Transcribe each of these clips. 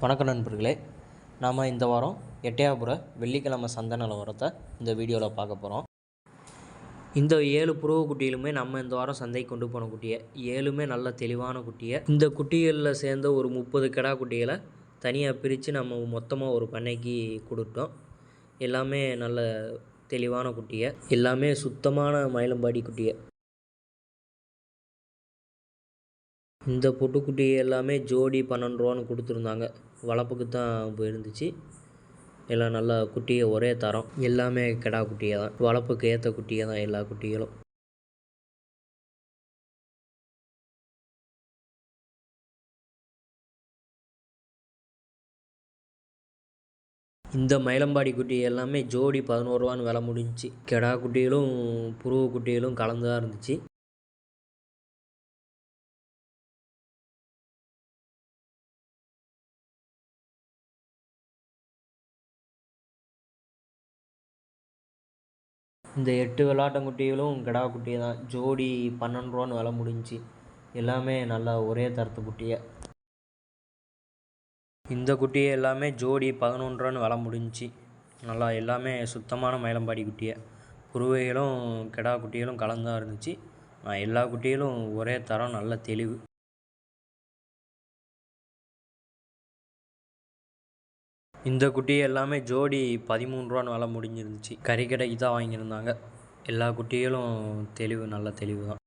வணக்கம் நண்பர்களே. நாம் இந்த வாரம் எட்டயபுர வெள்ளிக்கிழமை சந்தை நிலவரத்தை இந்த வீடியோவில் பார்க்க போகிறோம். இந்த 7 புருவ குட்டியிலுமே நம்ம இந்த வாரம் சந்தைக்கு கொண்டு போன குட்டியை 7மே நல்ல தெளிவான குட்டியை. இந்த குட்டிகளில் சேர்ந்த ஒரு 30 கிடா குட்டிகளை தனியாக பிரித்து நம்ம மொத்தமாக ஒரு பண்ணைக்கு கொடுத்தோம். எல்லாமே நல்ல தெளிவான குட்டியை, எல்லாமே சுத்தமான மயிலம்பாடி குட்டியை. இந்த பொட்டுக்குட்டி எல்லாமே ஜோடி 12 ரூபான்னு கொடுத்துருந்தாங்க. வளர்ப்புக்கு தான் போயிருந்துச்சு. எல்லாம் நல்லா குட்டியை ஒரே தரம், எல்லாமே கிடா குட்டியை தான், வளர்ப்புக்கு ஏற்ற குட்டியை தான் எல்லா குட்டிகளும். இந்த மயிலம்பாடி குட்டி எல்லாமே ஜோடி 11 ரூபான்னு விலை முடிஞ்சிச்சு. கிடா குட்டிகளும் புருவ குட்டிகளும் கலந்து தான் இருந்துச்சு. இந்த 8 வெள்ளாட்டங்குட்டிகளும் கிடா குட்டி தான், ஜோடி 12 ரூபான்னு விலை முடிஞ்சிச்சு. எல்லாமே நல்லா ஒரே தரத்து குட்டியை. இந்த குட்டியை எல்லாமே ஜோடி 11 ரூபான்னு விலை முடிஞ்சிச்சு. நல்லா எல்லாமே சுத்தமான மயிலம்பாடி குட்டியை. புருவைகளும் கிடா குட்டிகளும் கலந்தான் இருந்துச்சு. எல்லா குட்டிகளும் ஒரே தரம், நல்ல தெளிவு. இந்த குட்டி எல்லாமே ஜோடி 13 ரூபான்னு விலை முடிஞ்சிருந்துச்சு. கறிக்கடைக்கு தான் வாங்கியிருந்தாங்க. எல்லா குட்டிகளும் தெளிவு, நல்ல தெளிவு தான்.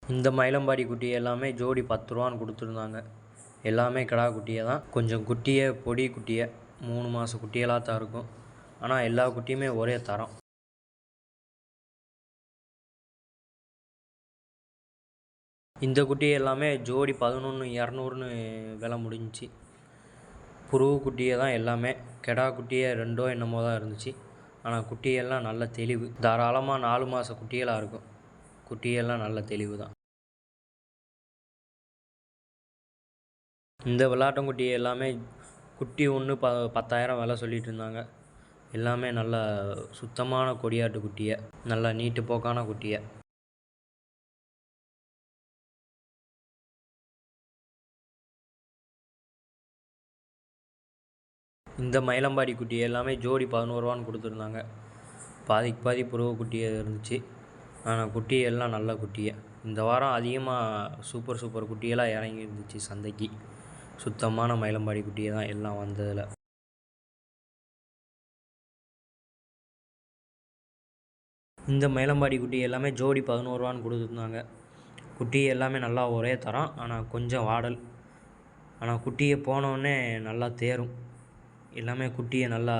இந்த மயிலம்பாடி குட்டி எல்லாமே ஜோடி 10 ரூபான்னு கொடுத்துருந்தாங்க. எல்லாமே கிடா குட்டியை தான். கொஞ்சம் குட்டியை பொடி குட்டியை, 3 மாத குட்டியெல்லாம் தான் இருக்கும். ஆனால் எல்லா குட்டியுமே ஒரே தரம். இந்த குட்டி எல்லாமே ஜோடி 11,200ன்னு விலை முடிஞ்சிச்சு. புருவ குட்டியை தான் எல்லாமே. கிடா குட்டியை 2 என்னமோ தான் இருந்துச்சு. ஆனால் குட்டியெல்லாம் நல்ல தெளிவு, தாராளமாக 4 மாத குட்டியெல்லாம் இருக்கும். குட்டியெல்லாம் நல்ல தெளிவு தான். இந்த வெள்ளாட்டங்குட்டி எல்லாமே குட்டி ஒன்று 10,000 விலை சொல்லிகிட்டு இருந்தாங்க. எல்லாமே நல்ல சுத்தமான கொடியாட்டு குட்டியை, நல்ல நீட்டு போக்கான குட்டியை. இந்த மயிலம்பாடி குட்டி எல்லாமே ஜோடி 11 ரூபான்னு கொடுத்துருந்தாங்க. பாதிக்கு பாதி புருவ குட்டியை இருந்துச்சு. ஆனால் குட்டி எல்லாம் நல்ல குட்டியை. இந்த வாரம் அதிகமாக சூப்பர் குட்டியெல்லாம் இறங்கி இருந்துச்சு சந்தைக்கு. சுத்தமான மயிலம்பாடி குட்டியை தான் எல்லாம் வந்ததில். இந்த மயிலம்பாடி குட்டி எல்லாமே ஜோடி 11 ரூபான்னு கொடுத்துருந்தாங்க. குட்டி எல்லாமே நல்லா ஒரே தரம், ஆனால் கொஞ்சம் வாடல். ஆனால் குட்டியை போனோடனே நல்லா தேரும். எல்லாமே குட்டியை நல்லா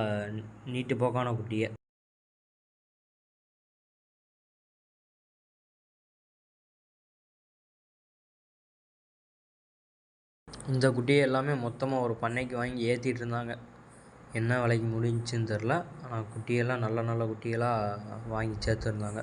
நீட்டு போக்கான குட்டியை. இந்த குட்டியை எல்லாமே மொத்தமாக ஒரு பண்ணைக்கு வாங்கி ஏற்றிட்டு இருந்தாங்க. என்ன விலைக்கு முடிஞ்சுன்னு தெரில. ஆனால் குட்டியெல்லாம் நல்ல குட்டியெல்லாம் வாங்கி சேர்த்துருந்தாங்க.